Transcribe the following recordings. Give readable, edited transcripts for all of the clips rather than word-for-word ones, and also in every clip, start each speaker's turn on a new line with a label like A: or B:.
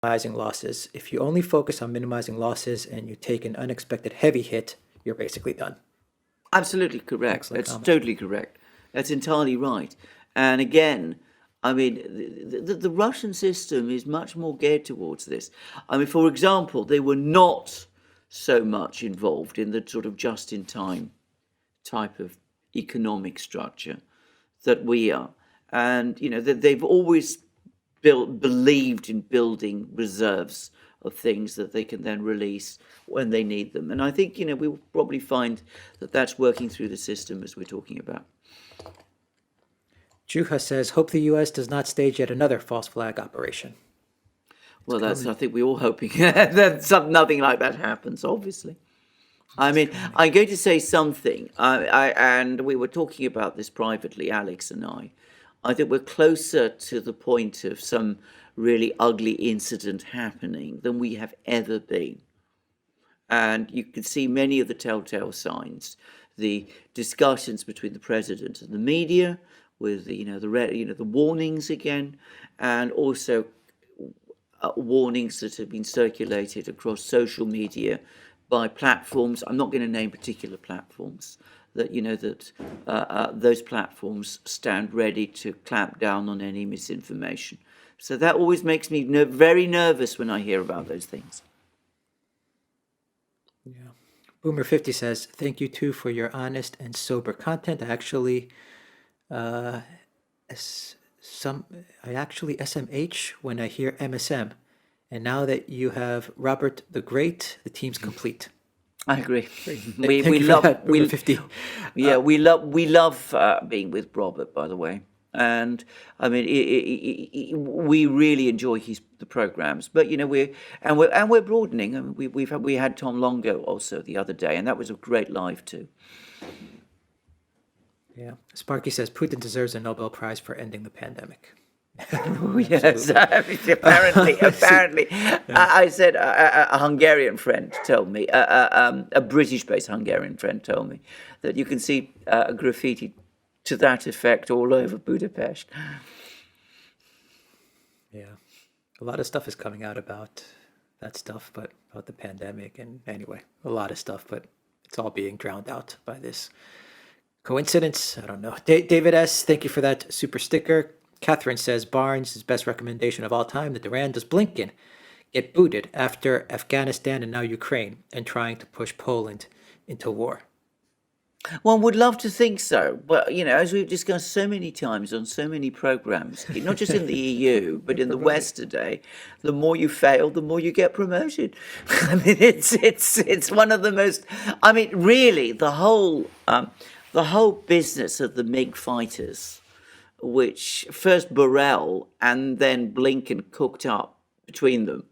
A: minimizing losses. If you only focus on minimizing losses and you take an unexpected heavy hit, you're basically done.
B: Absolutely correct.
A: Excellent
B: That's
A: comment.
B: totally correct. That's entirely right. And again, I mean, the Russian system is much more geared towards this. I mean, for example, they were not so much involved in the sort of just-in-time type of economic structure that we are. And, they've always believed in building reserves of things that they can then release when they need them. And I think, we will probably find that that's working through the system as we're talking about.
A: Juha says, hope the U.S. does not stage yet another false flag operation.
B: Well, I think we're all hoping that nothing like that happens, obviously. I mean, I'm going to say something, and we were talking about this privately, Alex and I. I think we're closer to the point of some really ugly incident happening than we have ever been. And you can see many of the telltale signs, the discussions between the president and the media, with the warnings again, and also warnings that have been circulated across social media by platforms. I'm not going to name particular platforms. Those platforms stand ready to clamp down on any misinformation. So that always makes me very nervous when I hear about those things.
A: Yeah. Boomer50 says, thank you too for your honest and sober content. I actually SMH when I hear MSM. And now that you have Robert the Great, the team's complete.
B: I agree.
A: We love 50.
B: Yeah, we love being with Robert, by the way. And I mean, we really enjoy the programs. But we're broadening. I mean, we had Tom Longo also the other day, and that was a great live too.
A: Yeah, Sparky says Putin deserves a Nobel Prize for ending the pandemic.
B: Yes, apparently. I said a Hungarian friend told me, a British-based Hungarian friend told me that you can see graffiti to that effect all over Budapest.
A: Yeah, a lot of stuff is coming out about that stuff, but about the pandemic, and anyway, a lot of stuff, but it's all being drowned out by this coincidence. I don't know. David S., thank you for that super sticker. Catherine says Barnes' best recommendation of all time, the Duran does Blinken get booted after Afghanistan and now Ukraine and trying to push Poland into war.
B: One would love to think so, but as we've discussed so many times on so many programs, not just in the EU but in the West today, the more you fail, the more you get promoted. I mean, it's one of the most. I mean, really, the whole business of the MiG fighters, which first Burrell and then Blinken cooked up between them.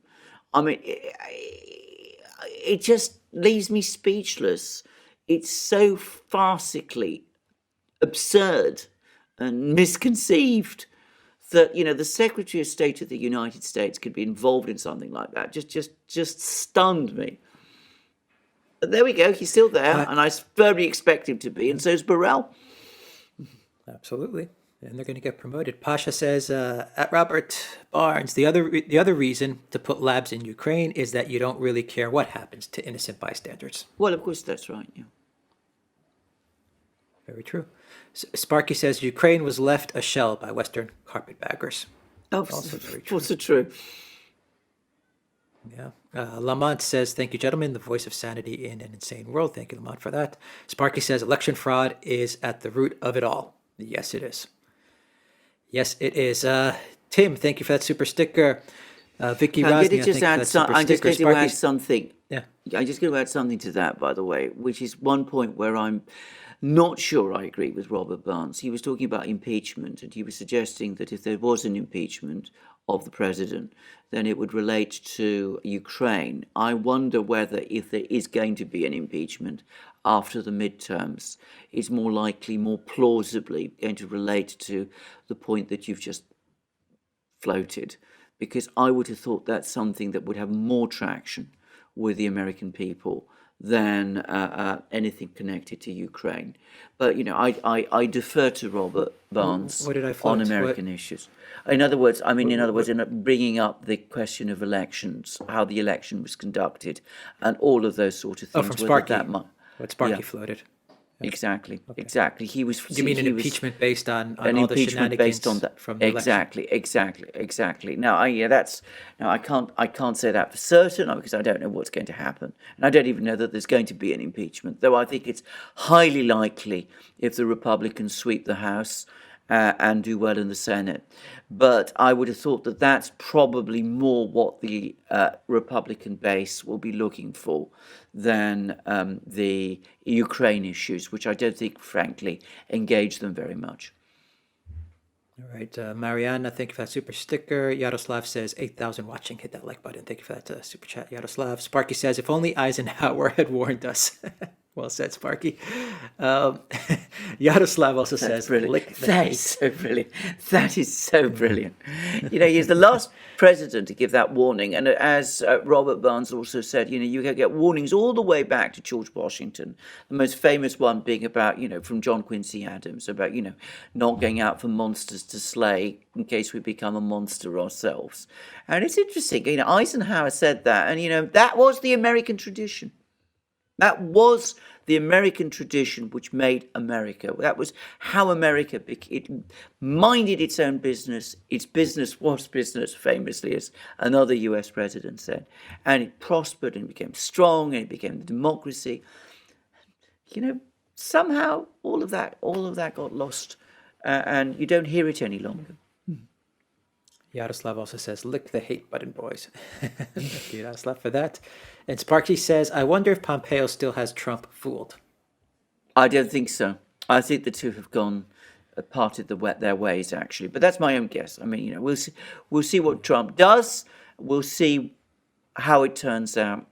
B: I mean, it just leaves me speechless. It's so farcically absurd and misconceived that, the Secretary of State of the United States could be involved in something like that. Just stunned me. But there we go. He's still there, and I firmly expect him to be, and so's Burrell.
A: Absolutely. And they're going to get promoted. Pasha says, at Robert Barnes, the other reason to put labs in Ukraine is that you don't really care what happens to innocent bystanders.
B: Well, of course, that's right, yeah.
A: Very true. Sparky says, Ukraine was left a shell by Western carpetbaggers.
B: Also very true. Also true.
A: Yeah. Lamont says, thank you, gentlemen. The voice of sanity in an insane world. Thank you, Lamont, for that. Sparky says, election fraud is at the root of it all. Yes, it is. Yes, it is. Tim, thank you for that super sticker. Vicky Rosny,
B: I'm just going to add something.
A: Yeah.
B: I'm just going to add something to that, by the way, which is one point where I'm not sure I agree with Robert Barnes. He was talking about impeachment, and he was suggesting that if there was an impeachment of the president, then it would relate to Ukraine. I wonder whether if there is going to be an impeachment after the midterms, it's more likely, more plausibly going to relate to the point that you've just floated, because I would have thought that's something that would have more traction with the American people than anything connected to Ukraine. But I defer to Robert Barnes
A: What did I
B: on
A: float?
B: American issues. In other words, in bringing up the question of elections, how the election was conducted, and all of those sort of
A: Oh,
B: things.
A: from
B: Whether
A: Sparky.
B: that might,
A: What Sparky
B: yeah,
A: floated.
B: exactly,
A: Okay.
B: exactly. He was.
A: You mean an
B: He was
A: impeachment based on
B: an
A: all the
B: impeachment based on
A: shenanigans
B: that.
A: from the election?
B: Exactly. Now, I can't say that for certain because I don't know what's going to happen, and I don't even know that there's going to be an impeachment. Though I think it's highly likely if the Republicans sweep the House and do well in the Senate. But I would have thought that that's probably more what the Republican base will be looking for than the Ukraine issues, which I don't think, frankly, engage them very much.
A: All right. Mariana, thank you for that super sticker. Yaroslav says 8,000 watching. Hit that like button. Thank you for that super chat, Yaroslav. Sparky says, if only Eisenhower had warned us. Well said, Sparky. Yaroslav also
B: That's
A: says,
B: brilliant.
A: lick the
B: That
A: hate.
B: is so brilliant. That is so brilliant. He's the last president to give that warning. And as Robert Barnes also said, you can get warnings all the way back to George Washington. The most famous one being about, from John Quincy Adams, about, not going out for monsters to slay in case we become a monster ourselves. And it's interesting, Eisenhower said that, and, that was the American tradition. That was the American tradition which made America. That was how America it minded its own business. Its business was business, famously, as another US president said. And it prospered and became strong and it became a democracy. Somehow all of that got lost and you don't hear it any longer.
A: Yaroslav also says, lick the hate button, boys. Thank you, Yaroslav, for that. And Sparky says, I wonder if Pompeo still has Trump fooled.
B: I don't think so. I think the two have parted their ways, actually. But that's my own guess. We'll see what Trump does. We'll see how it turns out.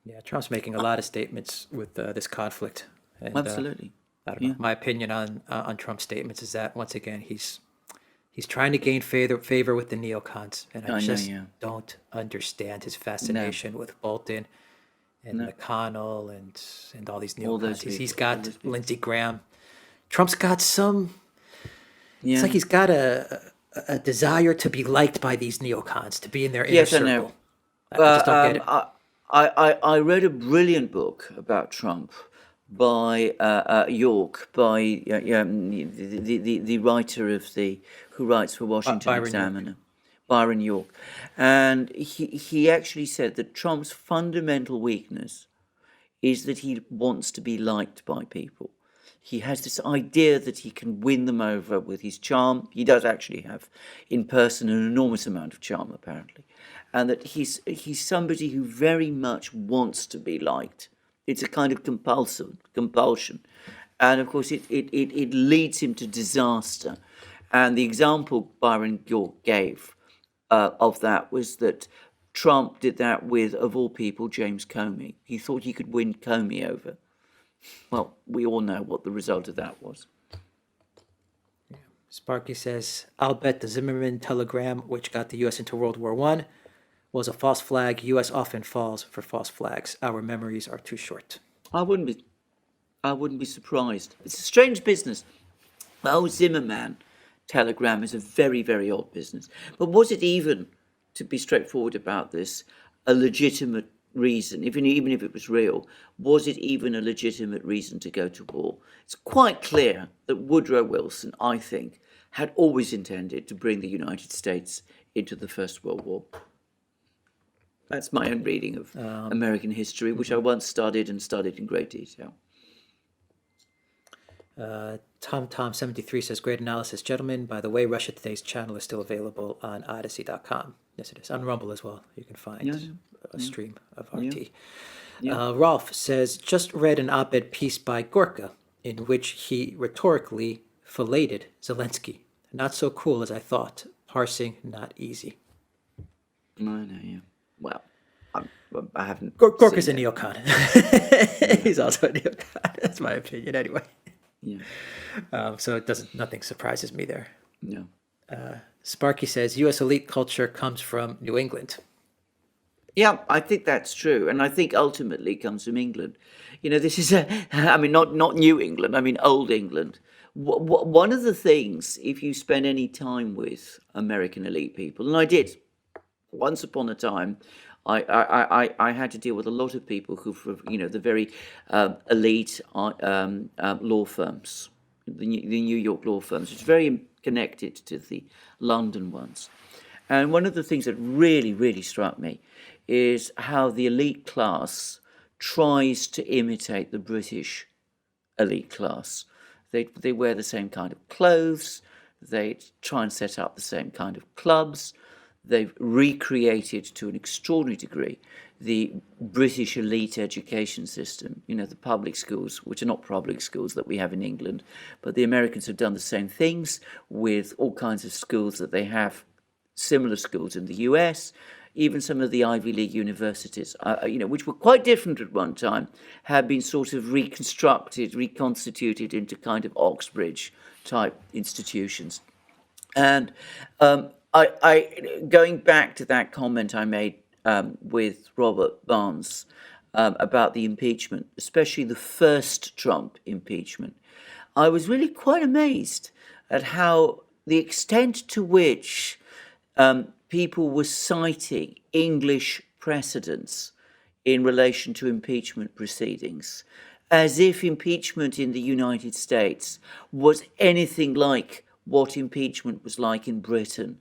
A: Yeah, Trump's making a lot of statements with this conflict. And,
B: Absolutely.
A: I don't know. My opinion on Trump's statements is that, once again, he's trying to gain favor with the neocons, and I just don't understand his fascination with Bolton and McConnell and all these neocons. He's got Lindsey Graham. Trump's got some. It's like he's got a desire to be liked by these neocons, to be in their inner circle. I just don't get it.
B: I read a brilliant book about Trump by York, by the writer who writes for Washington Examiner, Byron York, and he actually said that Trump's fundamental weakness is that he wants to be liked by people. He has this idea that he can win them over with his charm. He does actually have, in person, an enormous amount of charm, apparently, and that he's somebody who very much wants to be liked. It's a kind of compulsion. And of course, it leads him to disaster. And the example Byron York gave of that was that Trump did that with, of all people, James Comey. He thought he could win Comey over. Well, we all know what the result of that was.
A: Sparky says, I'll bet the Zimmerman telegram, which got the U.S. into World War I, was a false flag. U.S. often falls for false flags. Our memories are too short.
B: I wouldn't be surprised. It's a strange business. The whole Zimmerman telegram is a very, very odd business. But was it even, to be straightforward about this, a legitimate reason, even if it was real, was it even a legitimate reason to go to war? It's quite clear that Woodrow Wilson, I think, had always intended to bring the United States into the First World War. That's my own reading of American history, which I once studied in great detail.
A: TomTom73 says, great analysis, gentlemen. By the way, Russia Today's channel is still available on Odyssey.com. Yes, it is. On Rumble as well. You can find a stream of RT. Rolf says, just read an op-ed piece by Gorka in which he rhetorically filleted Zelensky. Not so cool as I thought. Parsing, not easy.
B: I know, yeah. Well, I haven't.
A: Gorka's a neocon. He's also a neocon. That's my opinion, anyway.
B: Yeah.
A: So nothing surprises me there.
B: No.
A: Sparky says, U.S. elite culture comes from New England.
B: Yeah, I think that's true, and I think ultimately it comes from England. This is I mean, not New England. I mean, old England. One of the things, if you spend any time with American elite people, and I did once upon a time, I had to deal with a lot of people who, the very elite law firms, the New York law firms, which is very connected to the London ones. And one of the things that really, really struck me is how the elite class tries to imitate the British elite class. They wear the same kind of clothes. They try and set up the same kind of clubs. They've recreated to an extraordinary degree the British elite education system, the public schools, which are not public schools that we have in England, but the Americans have done the same things with all kinds of schools that they have, similar schools in the US. Even some of the Ivy League universities, which were quite different at one time, have been sort of reconstituted into kind of Oxbridge type institutions. And going back to that comment I made with Robert Barnes about the impeachment, especially the first Trump impeachment, I was really quite amazed at how the extent to which people were citing English precedents in relation to impeachment proceedings, as if impeachment in the United States was anything like what impeachment was like in Britain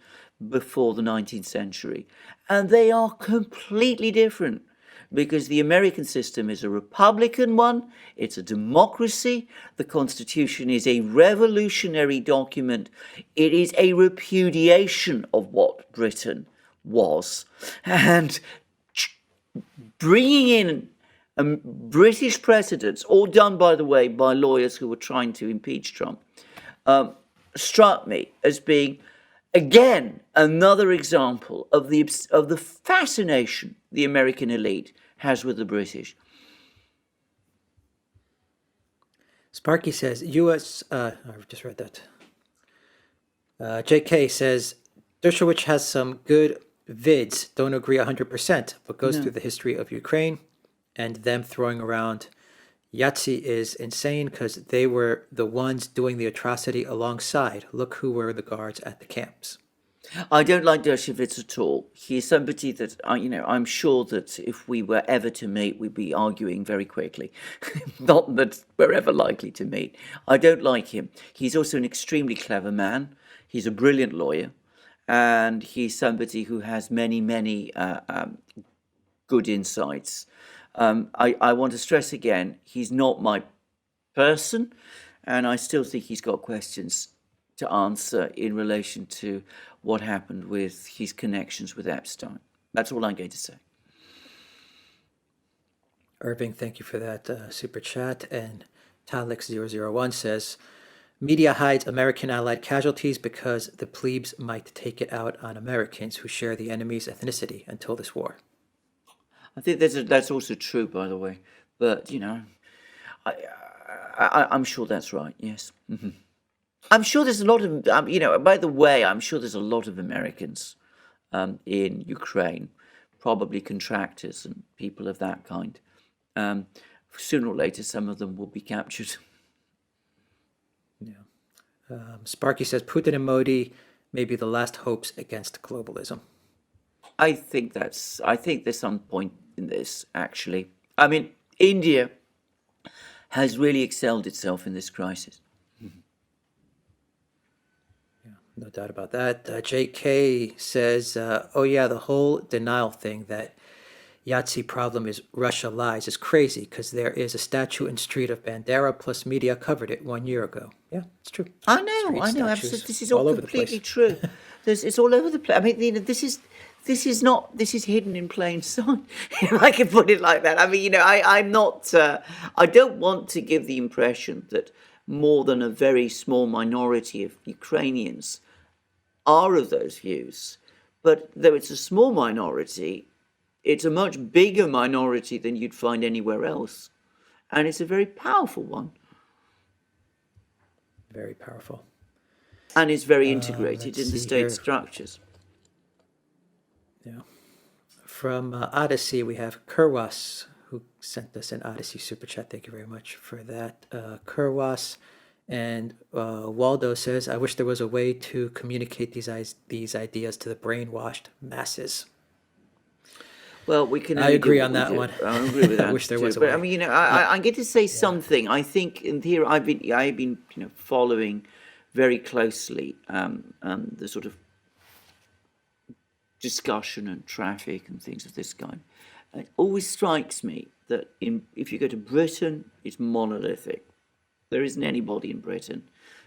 B: before the 19th century. And they are completely different, because the American system is a republican one, it's a democracy, the Constitution is a revolutionary document, it is a repudiation of what Britain was. And bringing in British precedents, all done, by the way, by lawyers who were trying to impeach Trump, struck me as being, again, another example of the fascination the American elite has with the British.
A: Sparky says, U.S. I've just read that. JK says, Dershowitz has some good vids, don't agree 100%, but goes through the history of Ukraine, and them throwing around Yahtzee is insane because they were the ones doing the atrocity alongside. Look who were the guards at the camps.
B: I don't like Dershowitz at all. He's somebody that, I'm sure that if we were ever to meet, we'd be arguing very quickly. Not that we're ever likely to meet. I don't like him. He's also an extremely clever man. He's a brilliant lawyer. And he's somebody who has many, many good insights. I want to stress again, he's not my person. And I still think he's got questions to answer in relation to what happened with his connections with Epstein. That's all I'm going to say.
A: Irving, thank you for that super chat. And Talix001 says, media hides American Allied casualties because the plebes might take it out on Americans who share the enemy's ethnicity until this war.
B: I think that's also true, by the way. But, I'm sure that's right, yes. Mm-hmm. I'm sure there's a lot of, by the way, I'm sure there's a lot of Americans in Ukraine, probably contractors and people of that kind. Sooner or later, some of them will be captured.
A: Yeah. Sparky says, Putin and Modi may be the last hopes against globalism.
B: I think there's some point in this, actually. I mean, India has really excelled itself in this crisis.
A: No doubt about that. JK says, oh yeah, the whole denial thing that Yahtzee problem is Russia lies is crazy because there is a statue in street of Bandera plus media covered it 1 year ago. Yeah, it's true.
B: I know, absolutely. This is all completely true. It's all over the place. I mean, this is hidden in plain sight, if I can put it like that. I mean, I'm not, I don't want to give the impression that more than a very small minority of Ukrainians are of those views. But though it's a small minority, it's a much bigger minority than you'd find anywhere else. And it's a very powerful one.
A: Very powerful.
B: And it's very integrated in the state structures.
A: Yeah. From Odyssey, we have Kurwas, who sent us an Odyssey super chat. Thank you very much for that, Kurwas. And Waldo says, "I wish there was a way to communicate these ideas to the brainwashed masses."
B: Well, we can
A: I
B: only do
A: agree
B: what
A: on
B: we
A: that
B: do.
A: one.
B: I agree with
A: I
B: that
A: wish there
B: too.
A: was a
B: But I
A: way.
B: mean,
A: Uh,
B: I get to say
A: yeah.
B: something. I think in theory, I've been, following very closely the sort of discussion and traffic and things of this kind. It always strikes me that if you go to Britain, it's monolithic. There isn't anybody in Britain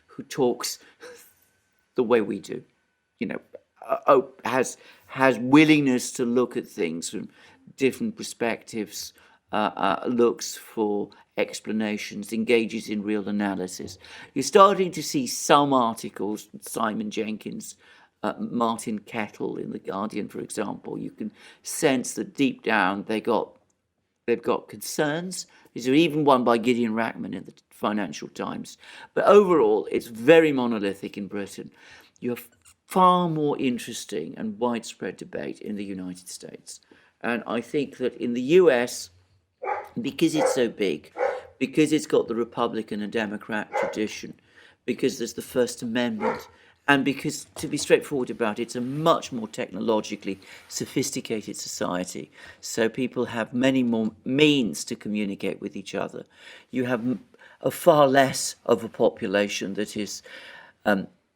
B: who talks the way we do. You know, has willingness to look at things from different perspectives, looks for explanations, engages in real analysis. You're starting to see some articles, Simon Jenkins, Martin Kettle in The Guardian, for example. You can sense that deep down they've got concerns. There's even one by Gideon Rachman in the Financial Times. But overall, it's very monolithic in Britain. You have far more interesting and widespread debate in the United States. And I think that in the US, because it's so big, because it's got the Republican and Democrat tradition, because there's the First Amendment, and because, to be straightforward about it, it's a much more technologically sophisticated society. So people have many more means to communicate with each other. You have a far less of a population that is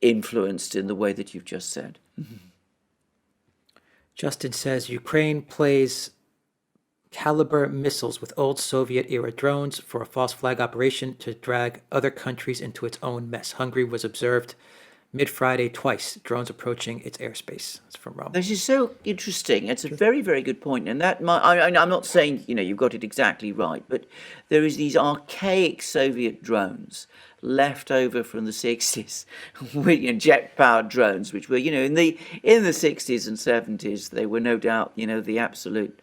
B: influenced in the way that you've just said.
A: Justin says Ukraine plays caliber missiles with old Soviet-era drones for a false flag operation to drag other countries into its own mess. Hungary was observed mid-Friday twice, drones approaching its airspace. That's from Rumble.
B: This is so interesting. It's a very, very good point. And that I'm not saying, you've got it exactly right, but there is these archaic Soviet drones left over from the 60s, with jet-powered drones, which were, in the 60s and 70s, they were no doubt, the absolute,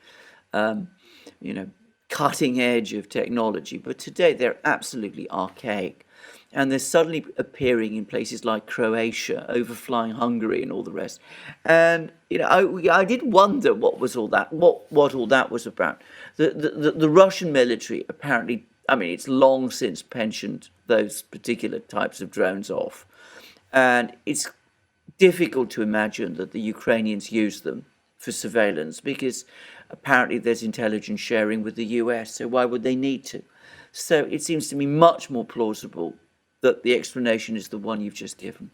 B: cutting edge of technology. But today they're absolutely archaic. And they're suddenly appearing in places like Croatia, overflying Hungary and all the rest. And, I did wonder what was all that, what all that was about. The Russian military apparently, it's long since pensioned those particular types of drones off. And it's difficult to imagine that the Ukrainians use them for surveillance because apparently there's intelligence sharing with the US, so why would they need to? So it seems to me much more plausible that the explanation is the one you've just given.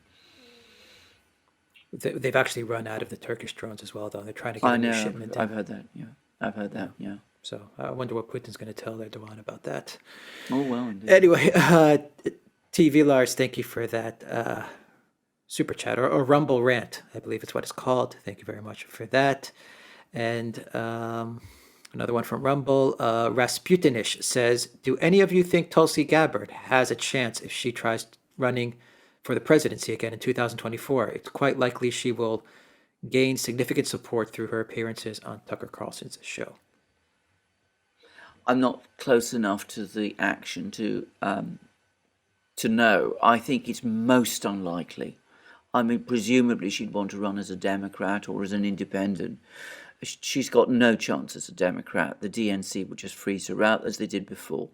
A: They've actually run out of the Turkish drones as well, though. They're trying to get
B: I
A: a new
B: know,
A: shipment in.
B: I've heard that, yeah. I've heard that, yeah.
A: So I wonder what Putin's going to tell Erdogan about that.
B: Oh, well, indeed.
A: Anyway, TV Lars, thank you for that super chat or Rumble rant. I believe it's what it's called. Thank you very much for that. And another one from Rumble. Rasputinish says, do any of you think Tulsi Gabbard has a chance if she tries running for the presidency again in 2024? It's quite likely she will gain significant support through her appearances on Tucker Carlson's show.
B: I'm not close enough to the action to know. I think it's most unlikely. Presumably she'd want to run as a Democrat or as an independent. She's got no chance as a Democrat. The DNC would just freeze her out as they did before.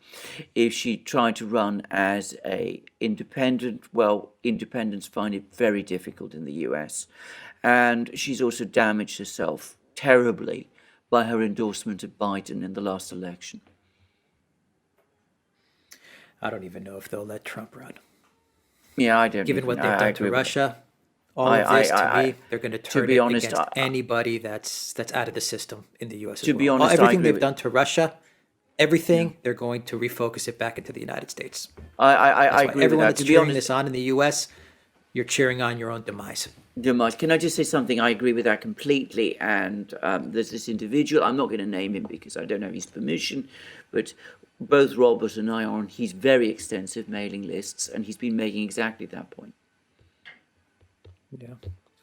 B: If she tried to run as a independent, well, independents find it very difficult in the US. And she's also damaged herself terribly by her endorsement of Biden in the last election.
A: I don't even know if they'll let Trump run.
B: Yeah, I don't.
A: Given what they've done to Russia, all of this, to me, they're going to turn it against anybody that's out of the system in the U.S.
B: To be honest,
A: everything they've done to Russia, they're going to refocus it back into the United States.
B: I agree
A: everyone
B: with that.
A: that's cheering this on in the U.S., you're cheering on your own demise.
B: Can I just say something? I agree with that completely. And there's this individual, I'm not going to name him because I don't have his permission, but both Robert and I are on his very extensive mailing lists, and he's been making exactly that point.
A: Yeah.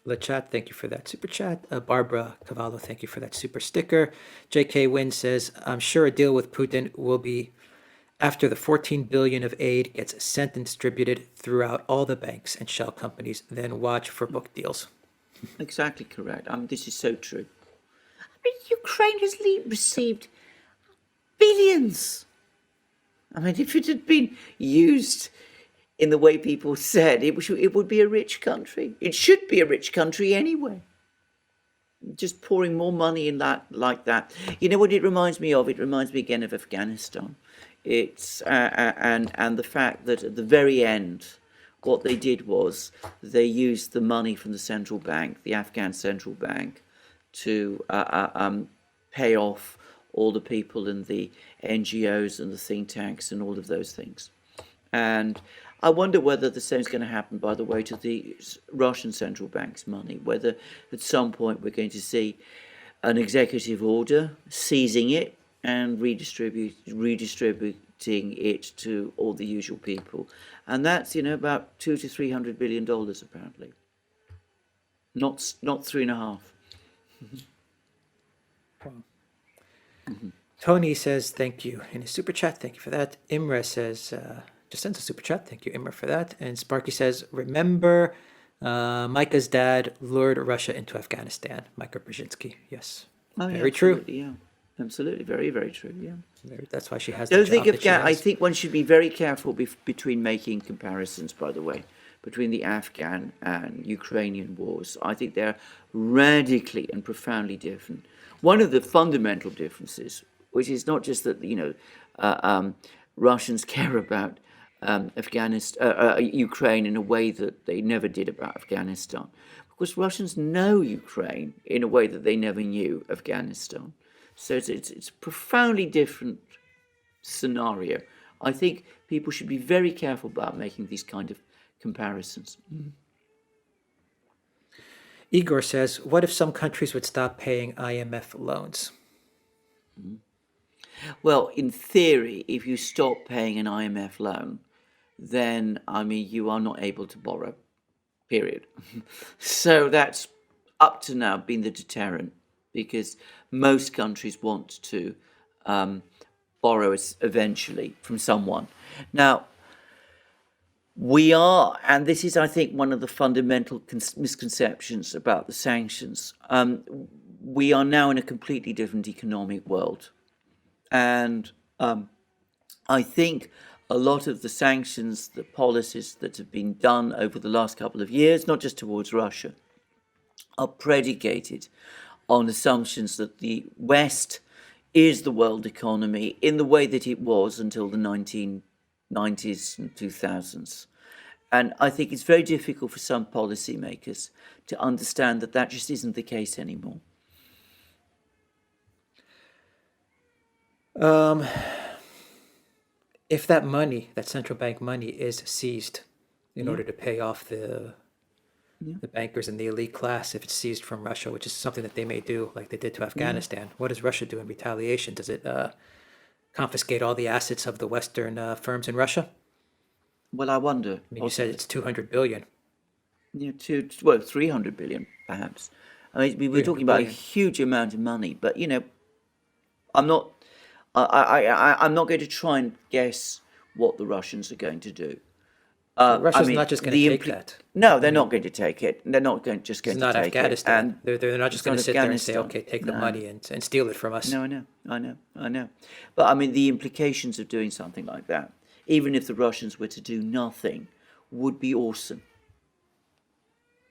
A: Lechat, thank you for that super chat. Barbara Cavallo, thank you for that super sticker. J.K. Wynn says, I'm sure a deal with Putin will be after the $14 billion of aid gets sent and distributed throughout all the banks and shell companies, then watch for book deals.
B: Exactly correct. This is so true. mean, Ukraine has received billions. I mean, if it had been used in the way people said, it would be a rich country. It should be a rich country anyway. Just pouring more money in that like that. You know what it reminds me of? It reminds me again of Afghanistan. It's and the fact that at the very end, what they did was they used the money from the central bank, the Afghan central bank, to pay off all the people in the NGOs and the think tanks and all of those things. And I wonder whether the same is going to happen, by the way, to the Russian central bank's money, whether at some point we're going to see an executive order seizing it and redistributing it to all the usual people. And that's, about $200 to $300 billion, apparently. Not 3.5.
A: Tony says thank you in his super chat. Thank you for that. Imre says, just sends a super chat. Thank you, Imre, for that. And Sparky says, remember Micah's dad lured Russia into Afghanistan. Micah Brzezinski. Yes.
B: Oh,
A: Very true.
B: Yeah, absolutely. Very, very true. Yeah.
A: That's why she has
B: Don't
A: the
B: think
A: job
B: of
A: that she has.
B: I think one should be very careful between making comparisons, by the way, between the Afghan and Ukrainian wars. I think they're radically and profoundly different. One of the fundamental differences, which is not just that Russians care about Ukraine in a way that they never did about Afghanistan, because Russians know Ukraine in a way that they never knew Afghanistan. So it's a profoundly different scenario. I think people should be very careful about making these kind of comparisons.
A: Igor says, what if some countries would stop paying IMF loans?
B: Well, in theory, if you stop paying an IMF loan, then, you are not able to borrow, period. So that's up to now been the deterrent, because most countries want to borrow eventually from someone. Now, we are, and this is, I think, one of the fundamental misconceptions about the sanctions. We are now in a completely different economic world. And I think a lot of the sanctions, the policies that have been done over the last couple of years, not just towards Russia, are predicated on assumptions that the West is the world economy in the way that it was until the 1990s and 2000s. And I think it's very difficult for some policymakers to understand that that just isn't the case anymore.
A: If that money, that central bank money, is seized in order to pay off the bankers and the elite class, if it's seized from Russia, which is something that they may do, like they did to Afghanistan, what does Russia do in retaliation? Does it confiscate all the assets of the Western firms in Russia?
B: Well, I wonder.
A: I mean, you said it's 200 billion.
B: Yeah, 300 billion, perhaps. I mean, we're talking about a huge amount of money, but I'm not going to try and guess what the Russians are going to do.
A: Russia's not just going to take that.
B: No, they're not going to take it. They're not just going to take it.
A: It's not Afghanistan. They're not just going to sit there and say,
B: Afghanistan.
A: okay, take the money and steal it from us.
B: No, I know. But the implications of doing something like that, even if the Russians were to do nothing, would be awesome.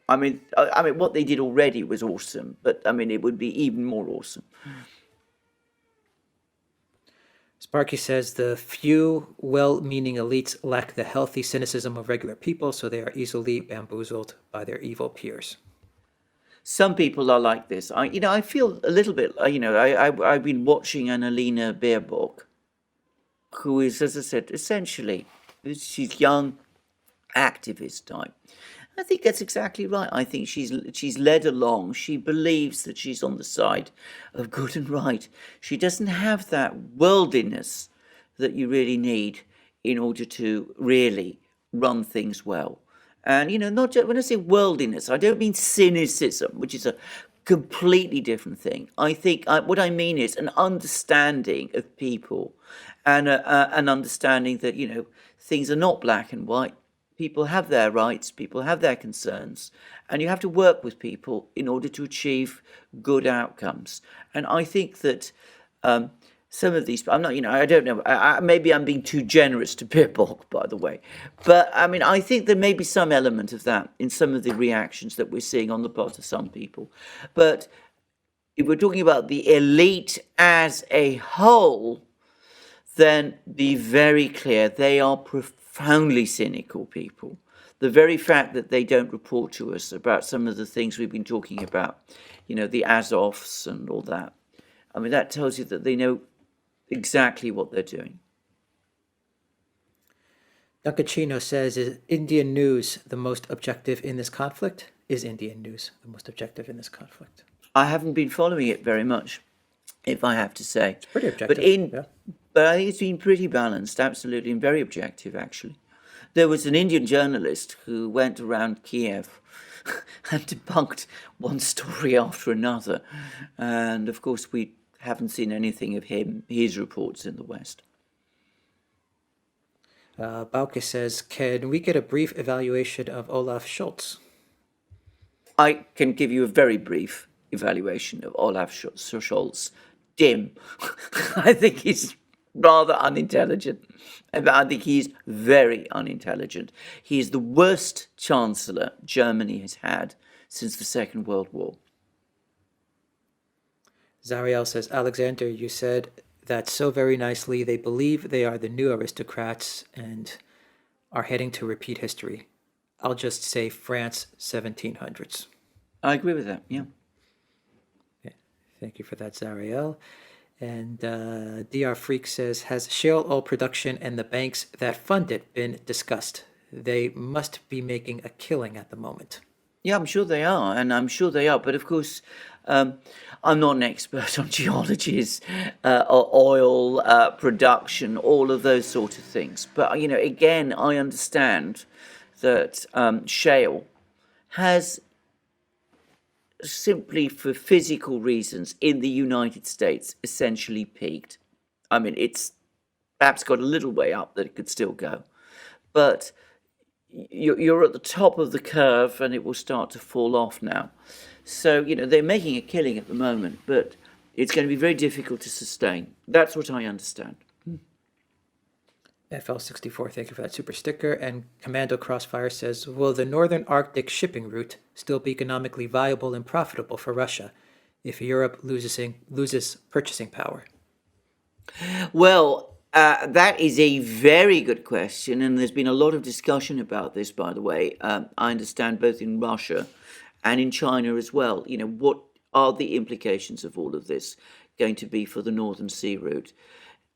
B: What they did already was awesome, but it would be even more awesome.
A: Sparky says the few well-meaning elites lack the healthy cynicism of regular people, so they are easily bamboozled by their evil peers.
B: Some people are like this. I feel a little bit. I've been watching Annalena Baerbock, who is, as I said, essentially, she's young, activist type. I think that's exactly right. I think she's led along. She believes that she's on the side of good and right. She doesn't have that worldliness that you really need in order to really run things well. And, not just, when I say worldliness, I don't mean cynicism, which is a completely different thing. I think what I mean is an understanding of people and an understanding that, things are not black and white. people have their rights, people have their concerns, and you have to work with people in order to achieve good outcomes. And I think that some of these, I'm not, I don't know, maybe I'm being too generous to Pitbull, by the way, but I mean, I think there may be some element of that in some of the reactions that we're seeing on the part of some people. But if we're talking about the elite as a whole, then be very clear, they are profoundly cynical people. The very fact that they don't report to us about some of the things we've been talking about, the Azovs and all that, I mean, that tells you that they know exactly what they're doing.
A: Dunkachino says, is Indian news the most objective in this conflict? Is Indian news the most objective in this conflict?
B: I haven't been following it very much, if I have to say.
A: It's pretty objective.
B: But I think it's been pretty balanced, absolutely, and very objective, actually. There was an Indian journalist who went around Kiev and debunked one story after another. And of course, we haven't seen anything of his reports in the West.
A: Bauke says, can we get a brief evaluation of Olaf Scholz?
B: I can give you a very brief evaluation of Olaf Scholz. Dim. I think he's rather unintelligent. I think he's very unintelligent. He is the worst chancellor Germany has had since the Second World War.
A: Zariel says, Alexander, you said that so very nicely. They believe they are the new aristocrats and are heading to repeat history. I'll just say France 1700s.
B: I agree with that, yeah.
A: Okay. Thank you for that, Zariel. And DR Freak says, has shale oil production and the banks that fund it been discussed? They must be making a killing at the moment.
B: Yeah, I'm sure they are, and I'm sure they are. But of course, I'm not an expert on geologies, or oil production, all of those sort of things. But, again, I understand that shale has, simply for physical reasons, in the United States, essentially peaked. I mean, it's perhaps got a little way up that it could still go. But you're at the top of the curve and it will start to fall off now. So, they're making a killing at the moment, but it's going to be very difficult to sustain. That's what I understand.
A: FL64, thank you for that super sticker. And Commando Crossfire says, will the Northern Arctic shipping route still be economically viable and profitable for Russia if Europe loses purchasing power?
B: Well, that is a very good question, and there's been a lot of discussion about this, by the way. I understand both in Russia and in China as well. What are the implications of all of this going to be for the Northern Sea route?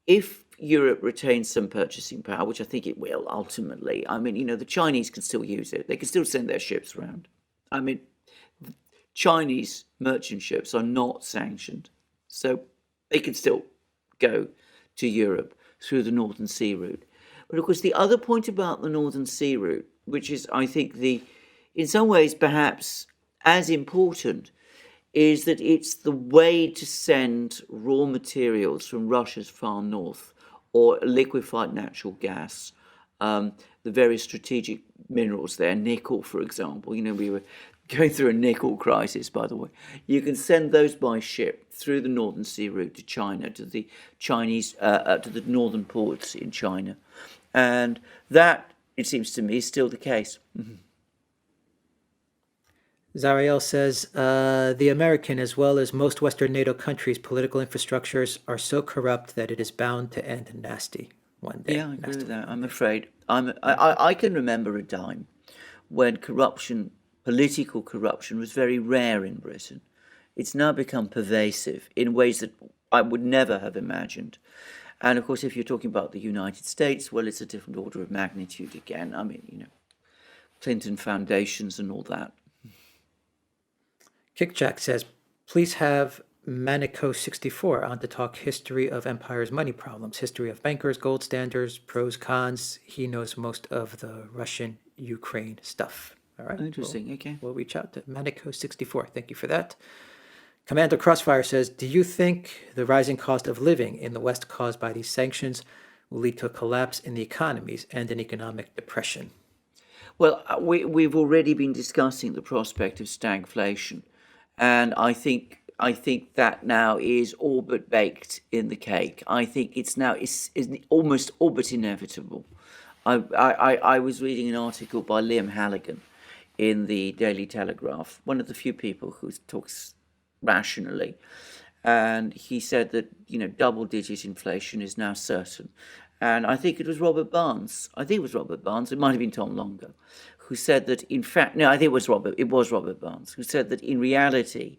B: If Europe retains some purchasing power, which I think it will ultimately, I mean, the Chinese can still use it. They can still send their ships around. I mean, Chinese merchant ships are not sanctioned, so they can still go to Europe through the Northern Sea route. But of course, the other point about the Northern Sea route, which is, I think, in some ways perhaps as important, is that it's the way to send raw materials from Russia's far north, or liquefied natural gas, the very strategic minerals there, nickel, for example. We were going through a nickel crisis, by the way. You can send those by ship through the Northern Sea route to China, to the Chinese, to the northern ports in China. And that, it seems to me, is still the case. Mm-hmm.
A: Zariel says, the American, as well as most Western NATO countries' political infrastructures are so corrupt that it is bound to end nasty one day.
B: Yeah, I agree with that. I'm afraid. I can remember a time when political corruption was very rare in Britain. It's now become pervasive in ways that I would never have imagined. And of course, if you're talking about the United States, well, it's a different order of magnitude again. I mean, Clinton foundations and all that.
A: Kickjack says, please have Manico64 on to talk history of empire's money problems, history of bankers, gold standards, pros, cons. He knows most of the Russian-Ukraine stuff. All right.
B: Interesting. Okay.
A: We'll reach out to Manico64. Thank you for that. Commander Crossfire says, do you think the rising cost of living in the West caused by these sanctions will lead to a collapse in the economies and an economic depression?
B: Well, we've already been discussing the prospect of stagflation, and I think that now is all but baked in the cake. I think it's now is almost all but inevitable. I was reading an article by Liam Halligan in the Daily Telegraph, one of the few people who talks rationally, and he said that double-digit inflation is now certain. And I think it was Robert Barnes. I think it was Robert Barnes. It might have been Tom Longer, who said that in fact, no, I think it was Robert. It was Robert Barnes who said that in reality,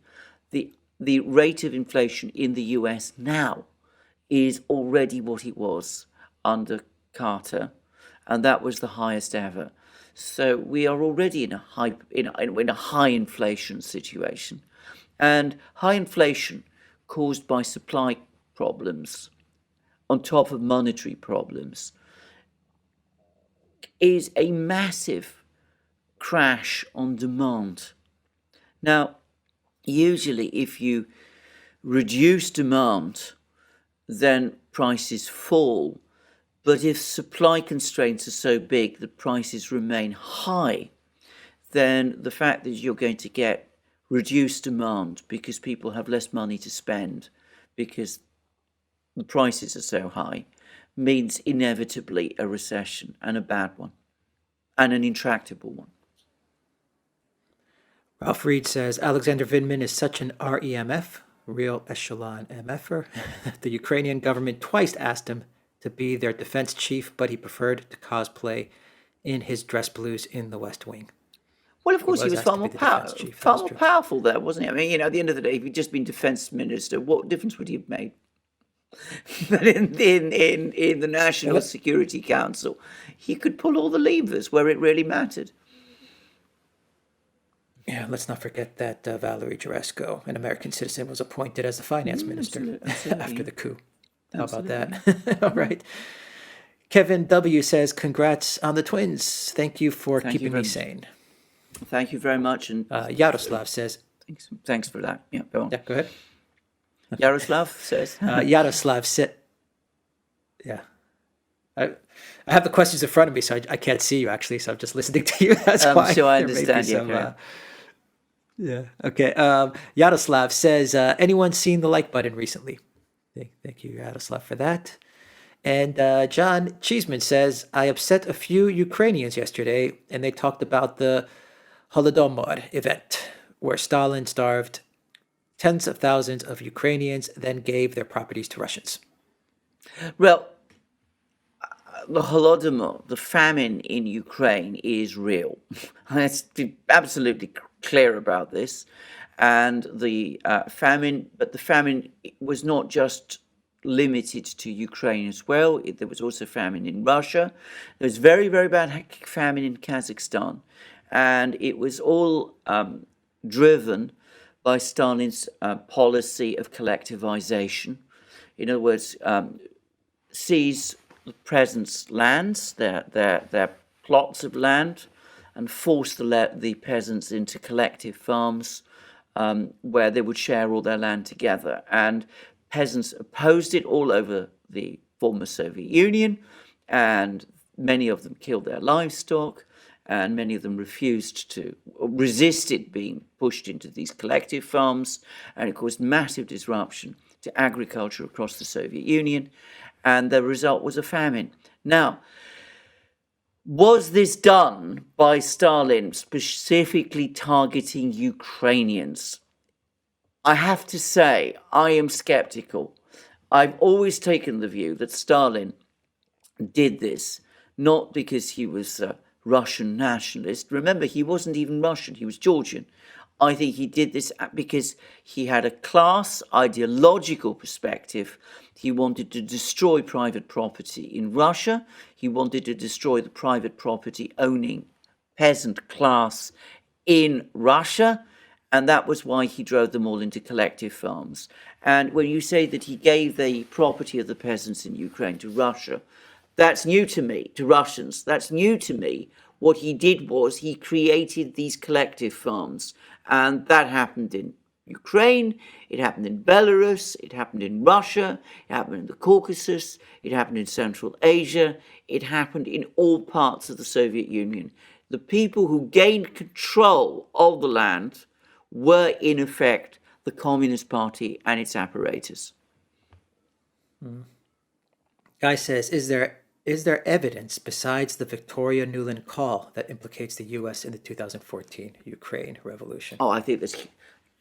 B: the rate of inflation in the US now is already what it was under Carter, and that was the highest ever. So we are already in a high inflation situation, and high inflation caused by supply problems on top of monetary problems is a massive crash on demand. Now, usually if you reduce demand, then prices fall. But if supply constraints are so big that prices remain high, then the fact that you're going to get reduced demand because people have less money to spend because the prices are so high means inevitably a recession, and a bad one, and an intractable one.
A: Ralph Reed says Alexander Vindman is such an REMF, real echelon MFer. The Ukrainian government twice asked him to be their defense chief, but he preferred to cosplay in his dress blues in the West Wing.
B: Well, of course, he was far more powerful there, wasn't he? I mean, at the end of the day, if he'd just been defense minister, what difference would he have made? But in the National Security Council, he could pull all the levers where it really mattered.
A: Yeah, let's not forget that Valerie Jaresko, an American citizen, was appointed as the finance minister after the coup. How about that? All right. Kevin W. says, congrats on the twins. Thank you for keeping me sane.
B: Thank you very much. And
A: Yaroslav says...
B: Thanks for that. Yeah, go on.
A: Yeah, go ahead.
B: Yaroslav says...
A: Yaroslav said... Yeah. I have the questions in front of me, so I can't see you, actually, so I'm just listening to you. That's why.
B: So I understand you.
A: Yeah. Okay. Yaroslav says, anyone seen the like button recently? Thank you, Yaroslav, for that. And John Cheeseman says, I upset a few Ukrainians yesterday, and they talked about the Holodomor event, where Stalin starved tens of thousands of Ukrainians, then gave their properties to Russians.
B: Well, the Holodomor, the famine in Ukraine, is real. Let's be absolutely clear about this. And the famine was not just limited to Ukraine as well. There was also famine in Russia. There was very, very bad famine in Kazakhstan. And it was all driven by Stalin's policy of collectivization. In other words, seize the peasants' lands, their plots of land, and force the peasants into collective farms where they would share all their land together. And peasants opposed it all over the former Soviet Union, and many of them killed their livestock, and many of them resisted being pushed into these collective farms, and it caused massive disruption to agriculture across the Soviet Union, and the result was a famine. Now, was this done by Stalin specifically targeting Ukrainians? I have to say, I am skeptical. I've always taken the view that Stalin did this not because he was a Russian nationalist. Remember, he wasn't even Russian, he was Georgian. I think he did this because he had a class ideological perspective. He wanted to destroy private property in Russia. He wanted to destroy the private property owning peasant class in Russia. And that was why he drove them all into collective farms. And when you say that he gave the property of the peasants in Ukraine to Russia, that's new to me, to Russians. That's new to me. What he did was he created these collective farms. And that happened in Ukraine, it happened in Belarus, it happened in Russia, it happened in the Caucasus, it happened in Central Asia, it happened in all parts of the Soviet Union. the people who gained control of the land were, in effect, the Communist Party and its apparatus.
A: Guy says, is there evidence besides the Victoria Nuland call that implicates the U.S. in the 2014 Ukraine revolution?
B: Oh, I think there's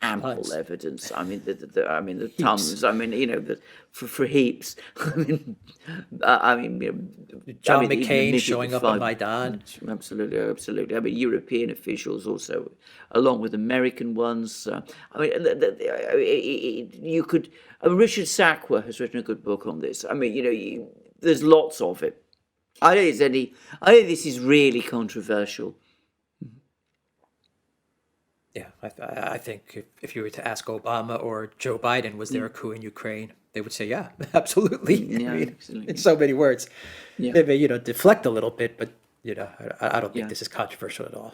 B: ample
A: Tons.
B: evidence. I mean, the tons. I mean, for heaps. I mean,
A: John
B: even
A: McCain
B: admitted
A: showing
B: the
A: up on
B: five-
A: Maidan.
B: Absolutely, absolutely. I mean, European officials also, along with American ones. I mean, you could. Richard Sackwer has written a good book on this. I mean, there's lots of it. I don't think this is really controversial.
A: Yeah, I think if you were to ask Obama or Joe Biden, was there a coup in Ukraine? They would say, yeah, absolutely.
B: Yeah,
A: I mean,
B: absolutely.
A: in so many words.
B: Yeah.
A: They may, deflect a little bit, but, I don't think
B: Yeah.
A: this is controversial at all.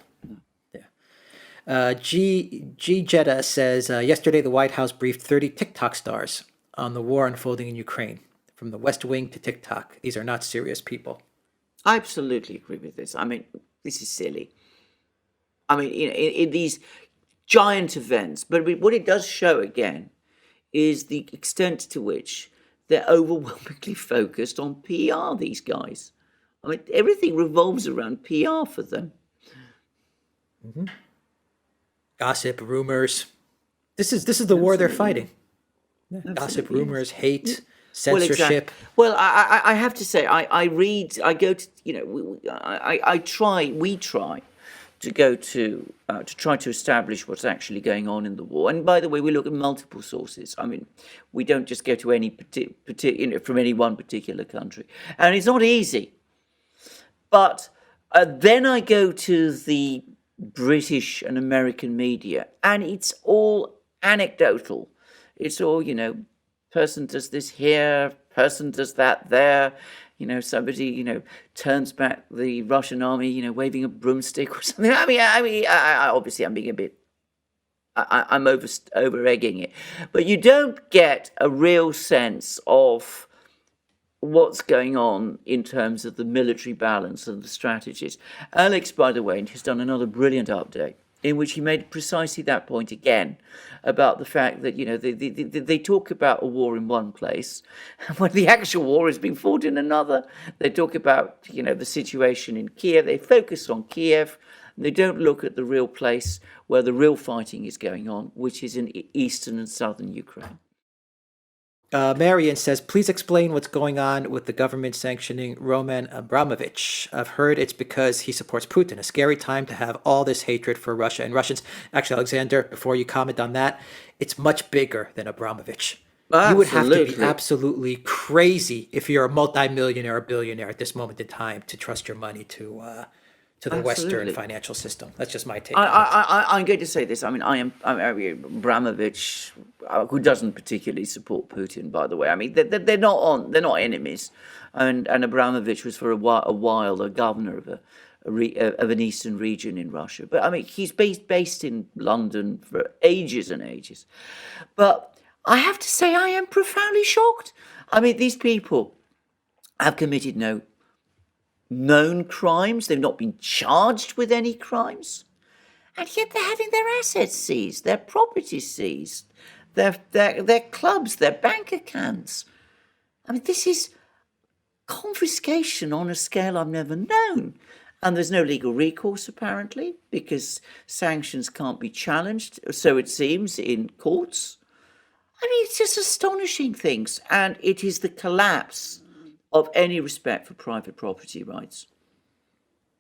A: Yeah. G Jetta says, yesterday the White House briefed 30 TikTok stars on the war unfolding in Ukraine, from the West Wing to TikTok. These are not serious people.
B: I absolutely agree with this. I mean, this is silly. I mean, in these giant events, but what it does show again is the extent to which they're overwhelmingly focused on PR, these guys. I mean, everything revolves around PR for them.
A: Gossip, rumors. This is the war they're
B: Absolutely.
A: fighting. Yeah. Gossip,
B: Absolutely, yes.
A: rumors, hate,
B: Well,
A: censorship.
B: Well, I have to say, I read, I go to, we try to go to try to establish what's actually going on in the war. And by the way, we look at multiple sources. I mean, we don't just go to any from any one particular country, and it's not easy. But then I go to the British and American media, and it's all anecdotal. It's all, person does this here, person does that there. Somebody, turns back the Russian army, waving a broomstick or something. I mean, obviously I'm being a bit, I'm over egging it, but you don't get a real sense of what's going on in terms of the military balance and the strategies. Alex, by the way, has done another brilliant update in which he made precisely that point again about the fact that, they talk about a war in one place, and when the actual war is being fought in another, they talk about, the situation in Kiev. They focus on Kiev. They don't look at the real place where the real fighting is going on, which is in eastern and southern Ukraine.
A: Marian says, please explain what's going on with the government sanctioning Roman Abramovich. I've heard it's because he supports Putin. A scary time to have all this hatred for Russia and Russians. Actually, Alexander, before you comment on that, it's much bigger than Abramovich. You would have to be absolutely crazy if you're a multimillionaire or billionaire at this moment in time to trust your money to the Western financial system. That's just my take.
B: I'm going to say this. I mean, I'm Abramovich, who doesn't particularly support Putin, by the way. I mean, they're not enemies, and Abramovich was for a while a governor of an eastern region in Russia. But I mean, he's based in London for ages and ages. But I have to say, I am profoundly shocked. I mean, these people have committed no known crimes. They've not been charged with any crimes, and yet they're having their assets seized, their property seized, their clubs, their bank accounts. I mean, this is confiscation on a scale I've never known. And there's no legal recourse, apparently, because sanctions can't be challenged, so it seems, in courts. I mean, it's just astonishing things, and it is the collapse of any respect for private property rights.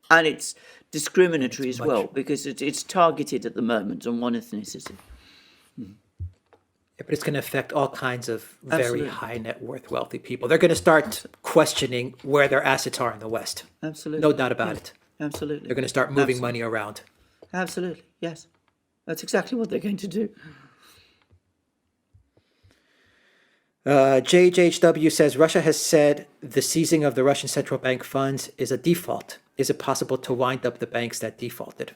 B: And it's discriminatory as well, because it's targeted at the moment on one ethnicity.
A: Yeah, but it's going to affect all kinds of very
B: Absolutely.
A: high net worth wealthy people. They're going to start questioning where their assets are in the West.
B: Absolutely.
A: No doubt about it.
B: Absolutely.
A: They're going to start moving money around.
B: Absolutely, yes. That's exactly what they're going to do.
A: JHW says Russia has said the seizing of the Russian central bank funds is a default. Is it possible to wind up the banks that defaulted?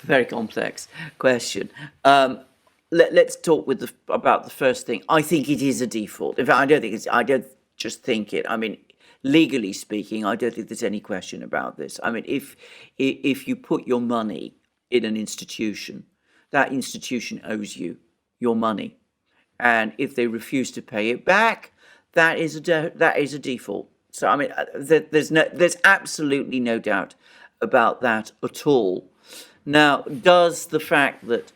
B: Very complex question. Let's talk about the first thing. I think it is a default. In fact, I don't just think it. I mean, legally speaking, I don't think there's any question about this. I mean, if you put your money in an institution, that institution owes you your money, and if they refuse to pay it back, that is a default. So I mean, there's absolutely no doubt about that at all. Now, does the fact that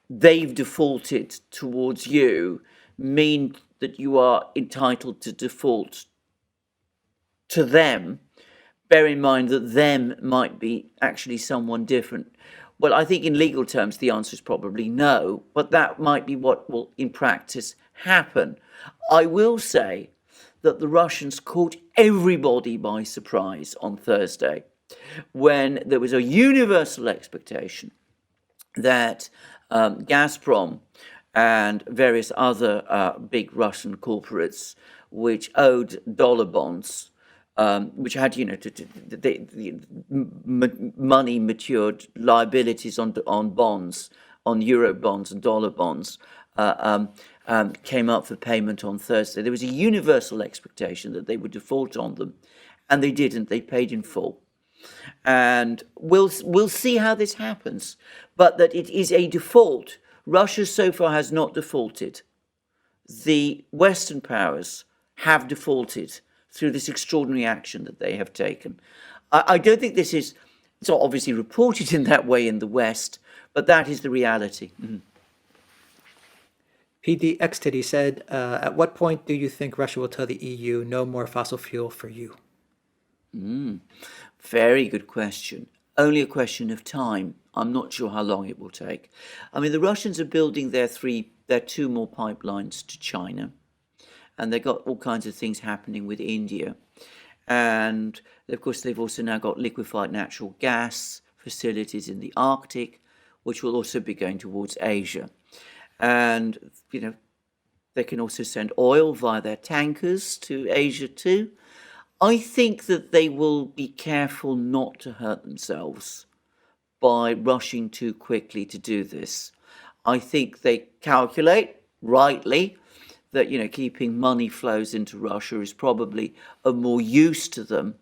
B: they've defaulted towards you mean that you are entitled to default to them? Bear in mind that them might be actually someone different. Well, I think in legal terms, the answer is probably no, but that might be what will in practice happen. I will say that the Russians caught everybody by surprise on Thursday when there was a universal expectation that Gazprom and various other big Russian corporates which owed dollar bonds, which had, the money matured liabilities on bonds, on euro bonds and dollar bonds, came up for payment on Thursday. There was a universal expectation that they would default on them, and they didn't. They paid in full. And we'll see how this happens. But that it is a default. Russia so far has not defaulted. The Western powers have defaulted through this extraordinary action that they have taken. I don't think it's not obviously reported in that way in the West, but that is the reality.
A: PDX Titty said, at what point do you think Russia will tell the EU no more fossil fuel for you?
B: Very good question. Only a question of time. I'm not sure how long it will take. I mean, the Russians are building their two more pipelines to China, and they've got all kinds of things happening with India. And of course, they've also now got liquefied natural gas facilities in the Arctic, which will also be going towards Asia. And, they can also send oil via their tankers to Asia too. I think that they will be careful not to hurt themselves by rushing too quickly to do this. I think they calculate, rightly, that, keeping money flows into Russia is probably of more use to them.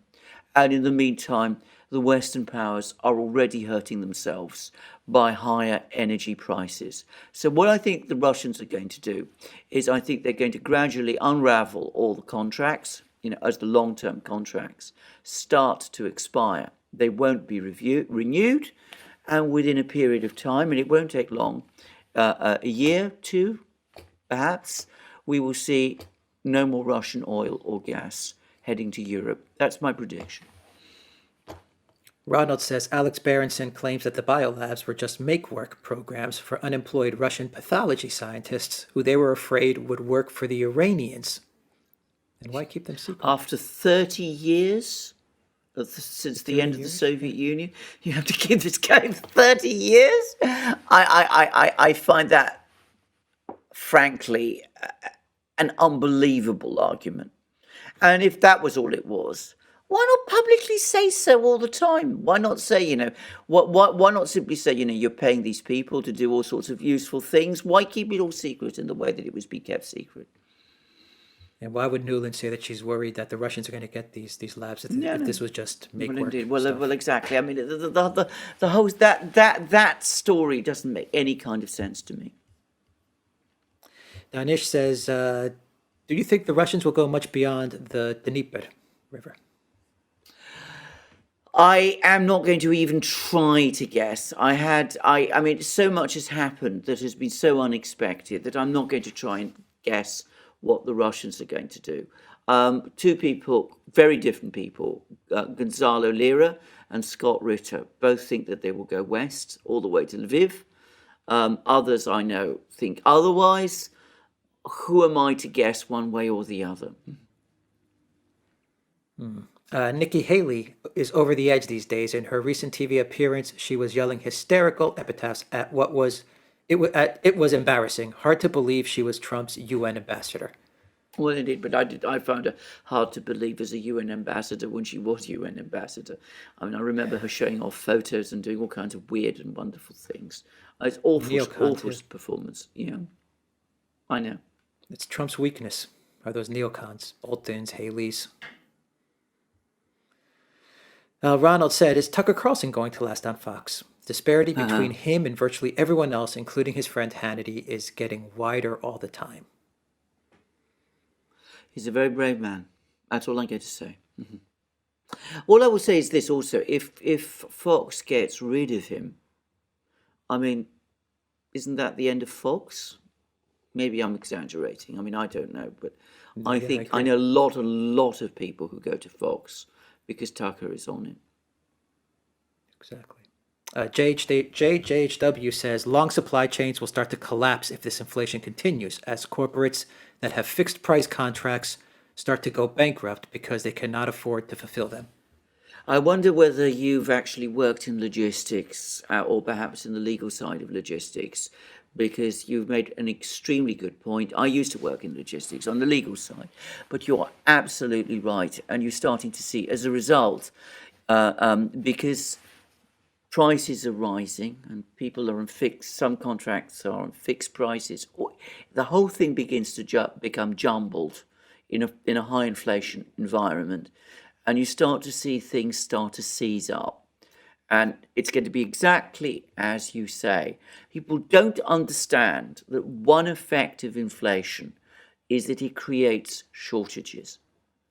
B: And in the meantime, the Western powers are already hurting themselves by higher energy prices. So what I think the Russians are going to do is I think they're going to gradually unravel all the contracts, as the long-term contracts start to expire. They won't be renewed, and within a period of time, and it won't take long, a year, two, perhaps, we will see no more Russian oil or gas heading to Europe. That's my prediction.
A: Ronald says Alex Berenson claims that the biolabs were just make-work programs for unemployed Russian pathology scientists who they were afraid would work for the Iranians. And why keep them secret?
B: After 30 years, since the end of the Soviet Union, you have to keep this going for 30 years? I find that, frankly, an unbelievable argument. And if that was all it was, why not publicly say so all the time? Why not say, why not simply say, you're paying these people to do all sorts of useful things? Why keep it all secret in the way that it was being kept secret?
A: And why would Nuland say that she's worried that the Russians are going to get these labs if this was just make work?
B: Well, exactly. I mean, the whole that story doesn't make any kind of sense to me.
A: Danish says, do you think the Russians will go much beyond the Dnieper River?
B: I am not going to even try to guess. I mean, so much has happened that has been so unexpected that I'm not going to try and guess what the Russians are going to do. Two people, very different people, Gonzalo Lira and Scott Ritter, both think that they will go west all the way to Lviv. Others I know think otherwise. Who am I to guess one way or the other?
A: Nikki Haley is over the edge these days. In her recent TV appearance, she was yelling hysterical epitaphs at what was it was embarrassing. Hard to believe she was Trump's UN ambassador.
B: Well, indeed, but I found her hard to believe as a UN ambassador when she was UN ambassador. I mean, I remember her showing off photos and doing all kinds of weird and wonderful things. It's awful performance. Yeah, I know.
A: It's Trump's weakness. are those neocons, Boltons, Haleys. Ronald said, is Tucker Carlson going to last on Fox? Disparity between him and virtually everyone else, including his friend Hannity, is getting wider all the time.
B: He's a very brave man. That's all I get to say. All I will say is this also, if Fox gets rid of him, I mean, isn't that the end of Fox? Maybe I'm exaggerating. I mean, I don't know, but I think I know a lot of people who go to Fox because Tucker is on it.
A: Exactly. JHW says long supply chains will start to collapse if this inflation continues, as corporates that have fixed price contracts start to go bankrupt because they cannot afford to fulfill them.
B: I wonder whether you've actually worked in logistics or perhaps in the legal side of logistics, because you've made an extremely good point. I used to work in logistics on the legal side, but you're absolutely right. And you're starting to see, as a result, because prices are rising and people are on fixed, some contracts are on fixed prices, the whole thing begins to become jumbled in a high inflation environment. And you start to see things start to seize up. And it's going to be exactly as you say. People don't understand that one effect of inflation is that it creates shortages.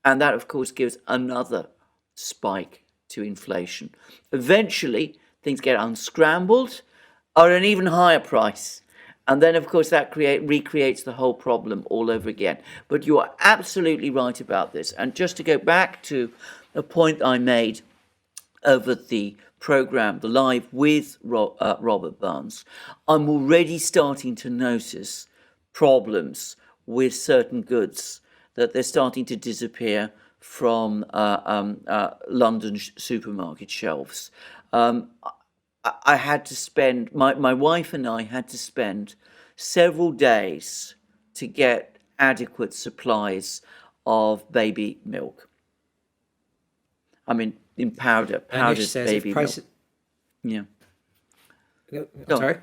B: And that, of course, gives another spike to inflation. Eventually, things get unscrambled or an even higher price. And then, of course, that recreates the whole problem all over again. But you are absolutely right about this. And just to go back to a point I made over the program, the live with Robert Barnes, I'm already starting to notice problems with certain goods, that they're starting to disappear from London supermarket shelves. I had to spend, my wife and I had to spend several days to get adequate supplies of baby milk. I mean, in powdered baby milk. Yeah.
A: Sorry?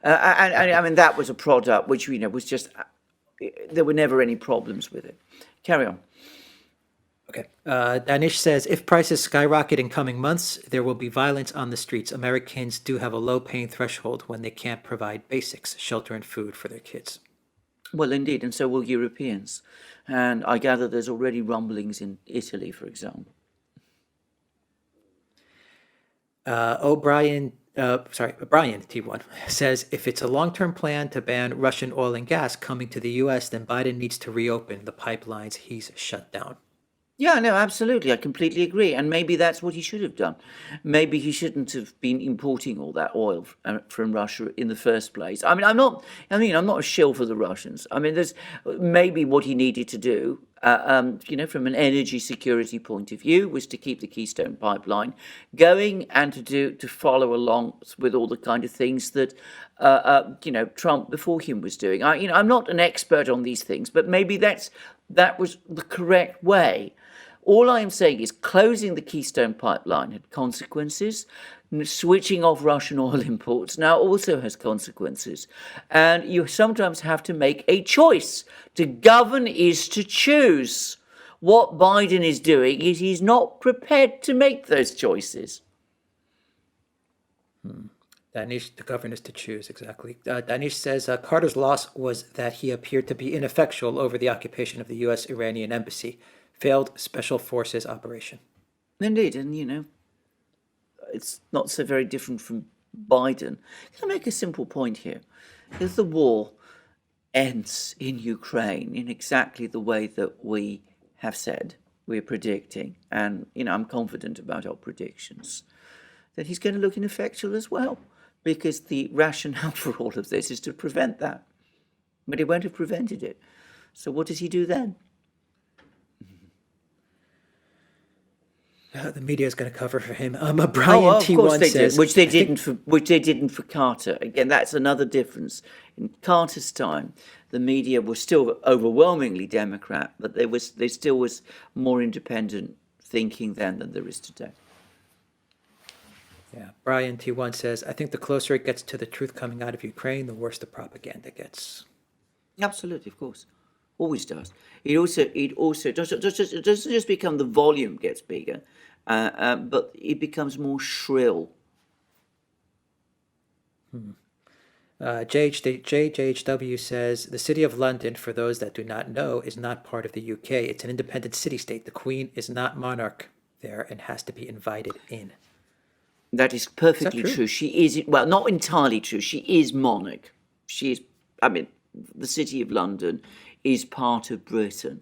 B: I mean, that was a product which, was just, there were never any problems with it. Carry on.
A: Okay. Danish says, if prices skyrocket in coming months, there will be violence on the streets. Americans do have a low pain threshold when they can't provide basics, shelter and food for their kids.
B: Well, indeed, and so will Europeans. And I gather there's already rumblings in Italy, for example.
A: Brian T1 says, if it's a long-term plan to ban Russian oil and gas coming to the U.S., then Biden needs to reopen the pipelines he's shut down.
B: Yeah, no, absolutely. I completely agree. And maybe that's what he should have done. Maybe he shouldn't have been importing all that oil from Russia in the first place. I'm not a shill for the Russians. I mean, there's maybe what he needed to do, from an energy security point of view, was to keep the Keystone Pipeline going and to follow along with all the kind of things that, Trump before him was doing. I'm not an expert on these things, but maybe that was the correct way. All I'm saying is closing the Keystone Pipeline had consequences. Switching off Russian oil imports now also has consequences. And you sometimes have to make a choice. To govern is to choose. What Biden is doing is he's not prepared to make those choices.
A: Danish, the govern is to choose, exactly. Danish says Carter's loss was that he appeared to be ineffectual over the occupation of the U.S. Iranian embassy. Failed special forces operation.
B: Indeed, and it's not so very different from Biden. Can I make a simple point here? If the war ends in Ukraine in exactly the way that we have said, we're predicting, and I'm confident about our predictions, then he's going to look ineffectual as well, because the rationale for all of this is to prevent that. But he won't have prevented it. So what does he do then?
A: The media is going to cover for him. Brian
B: of
A: T1
B: course they
A: says,
B: did, which they didn't for Carter. Again, that's another difference. In Carter's time, the media was still overwhelmingly Democrat, but there still was more independent thinking then than there is today.
A: Yeah, Brian T1 says, I think the closer it gets to the truth coming out of Ukraine, the worse the propaganda gets.
B: Absolutely, of course. Always does. It also doesn't just become the volume gets bigger, but it becomes more shrill.
A: JHW says the City of London, for those that do not know, is not part of the UK. It's an independent city-state. The Queen is not monarch there and has to be invited in.
B: That is
A: Is that
B: perfectly
A: true?
B: true. She is, well, not entirely true. She is monarch. She is, I mean, the City of London is part of Britain,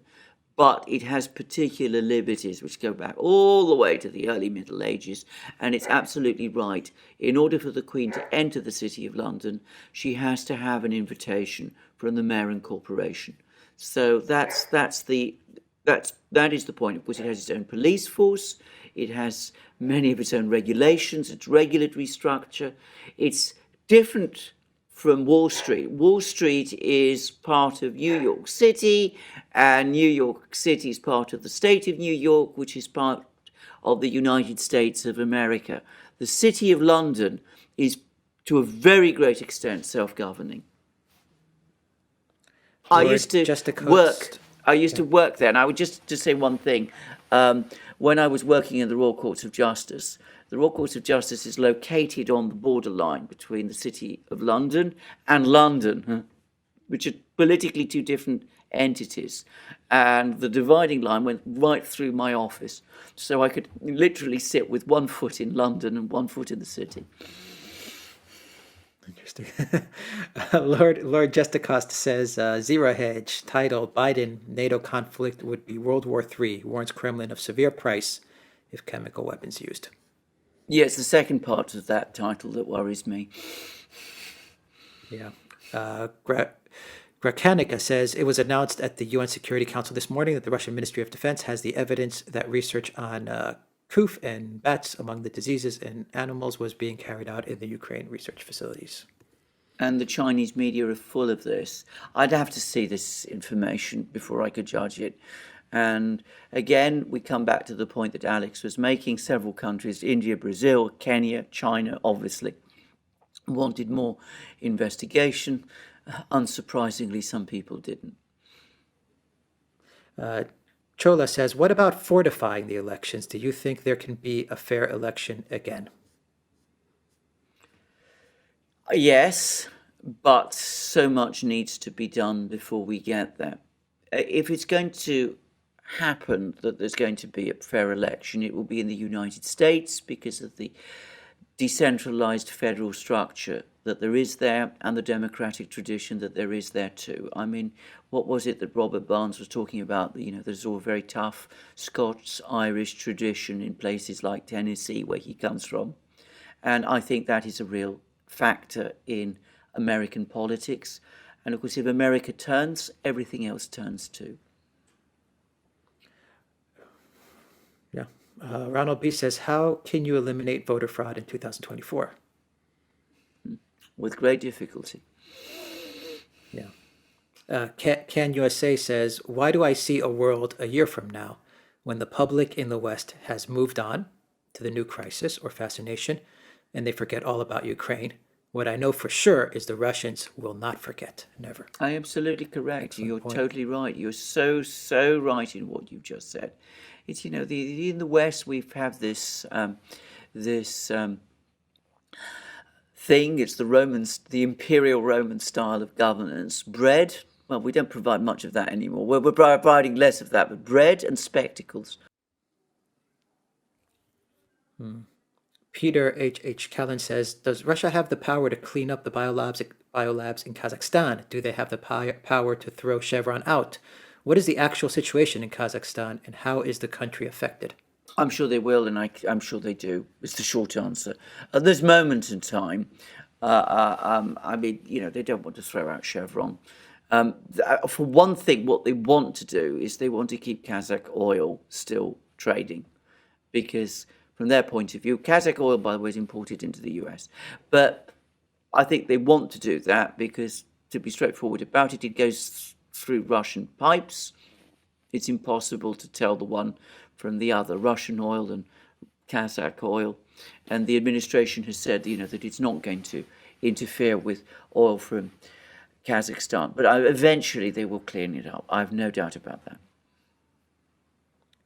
B: but it has particular liberties which go back all the way to the early Middle Ages. And it's absolutely right. In order for the Queen to enter the City of London, she has to have an invitation from the Mayor and Corporation. So that is the point. Of course, it has its own police force. It has many of its own regulations, its regulatory structure. It's different from Wall Street. Wall Street is part of New York City, and New York City is part of the state of New York, which is part of the United States of America. The City of London is, to a very great extent, self-governing. I used to work. I used to work there, and I would just to say one thing. When I was working in the Royal Courts of Justice, the Royal Courts of Justice is located on the borderline between the City of London and London, which are politically two different entities. And the dividing line went right through my office, so I could literally sit with 1 foot in London and 1 foot in the city.
A: Interesting. Lord Justicost says Zero Hedge title Biden NATO conflict would be World War III, warns Kremlin of severe price if chemical weapons used.
B: Yes, the second part of that title that worries me.
A: Yeah. Grakanica says it was announced at the UN Security Council this morning that the Russian Ministry of Defense has the evidence that research on coof and bats among the diseases in animals was being carried out in the Ukraine research facilities.
B: And the Chinese media are full of this. I'd have to see this information before I could judge it. And again, we come back to the point that Alex was making. Several countries, India, Brazil, Kenya, China, obviously, wanted more investigation. Unsurprisingly, some people didn't.
A: Chola says, what about fortifying the elections? Do you think there can be a fair election again?
B: Yes, but so much needs to be done before we get there. If it's going to happen that there's going to be a fair election, it will be in the United States because of the decentralized federal structure that there is there and the democratic tradition that there is there too. I mean, what was it that Robert Barnes was talking about? There's all a very tough Scots-Irish tradition in places like Tennessee, where he comes from. And I think that is a real factor in American politics. And of course, if America turns, everything else turns too.
A: Yeah. Ronald B. says, how can you eliminate voter fraud in 2024?
B: With great difficulty.
A: Yeah. Can USA says, why do I see a world a year from now when the public in the West has moved on to the new crisis or fascination and they forget all about Ukraine? What I know for sure is the Russians will not forget, never.
B: Absolutely correct.
A: Excellent
B: You're
A: point.
B: totally right. You're so right in what you've just said. It's, in the West, we've had this thing. It's the imperial Roman style of governance. Bread, well, we don't provide much of that anymore. We're providing less of that, but bread and spectacles.
A: Peter H. Callan says, does Russia have the power to clean up the biolabs in Kazakhstan? Do they have the power to throw Chevron out? What is the actual situation in Kazakhstan, and how is the country affected?
B: I'm sure they will, and I'm sure they do. It's the short answer. At this moment in time, I mean, they don't want to throw out Chevron. For one thing, what they want to do is they want to keep Kazakh oil still trading, because from their point of view, Kazakh oil, by the way, is imported into the US. But I think they want to do that because, to be straightforward about it, it goes through Russian pipes. It's impossible to tell the one from the other, Russian oil and Kazakh oil. And the administration has said, that it's not going to interfere with oil from Kazakhstan. But eventually they will clean it up. I have no doubt about that.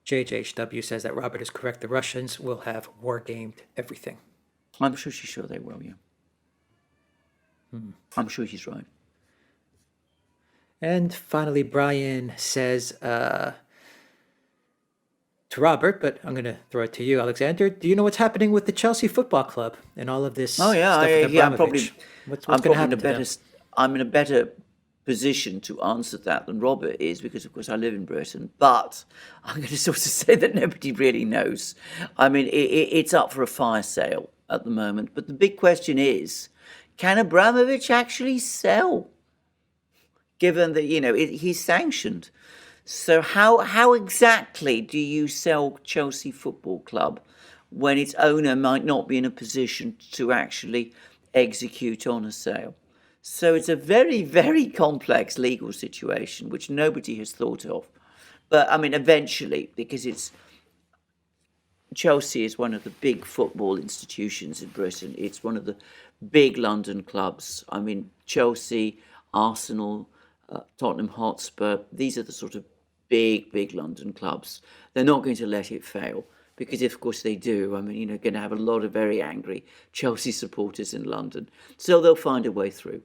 A: JJHW says that Robert is correct. The Russians will have war-gamed everything.
B: I'm sure she's sure they will, yeah. I'm sure he's right.
A: And finally, Brian says to Robert, but I'm going to throw it to you, Alexander. Do you know what's happening with the Chelsea Football Club and all of this
B: Oh yeah,
A: stuff with
B: yeah.
A: Abramovich? What's
B: I'm
A: going to
B: probably in
A: happen
B: a
A: to them?
B: better. I'm in a better position to answer that than Robert is because, of course, I live in Britain. But I'm going to sort of say that nobody really knows. I mean, it's up for a fire sale at the moment. But the big question is, can Abramovich actually sell? Given that he's sanctioned. So how exactly do you sell Chelsea Football Club when its owner might not be in a position to actually execute on a sale? So it's a very, very complex legal situation which nobody has thought of. But I mean, eventually, because Chelsea is one of the big football institutions in Britain. It's one of the big London clubs. I mean, Chelsea, Arsenal, Tottenham Hotspur, these are the sort of big London clubs. They're not going to let it fail because, of course, they do. I mean, going to have a lot of very angry Chelsea supporters in London. So they'll find a way through.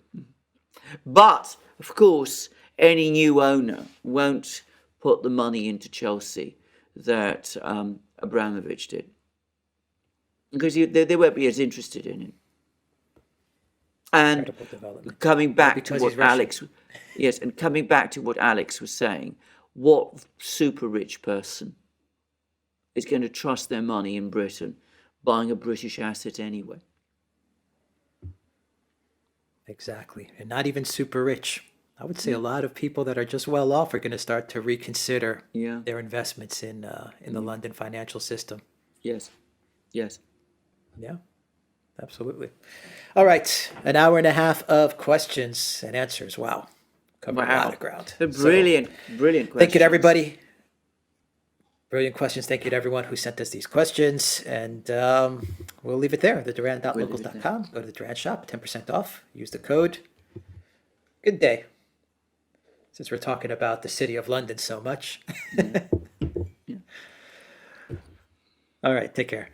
B: But, of course, any new owner won't put the money into Chelsea that Abramovich did because they won't be as interested in it. And
A: Incredible development.
B: coming back to
A: because
B: what
A: he's Russian.
B: Alex, yes, and coming back to what Alex was saying, what super rich person is going to trust their money in Britain, buying a British asset anyway?
A: Exactly. And not even super rich. I would say a lot of people that are just well off are going to start to reconsider
B: Yeah.
A: their investments in the London financial system.
B: Yes. Yes.
A: Yeah, absolutely. All right, an hour and a half of questions and answers. Wow, covered a lot of ground.
B: A brilliant question.
A: Thank you to everybody. Brilliant questions. Thank you to everyone who sent us these questions. And we'll leave it there. The duran.locals.com. Go to the Duran shop, 10% off. Use the code. Good day. Since we're talking about the city of London so much.
B: Yeah.
A: All right, take care.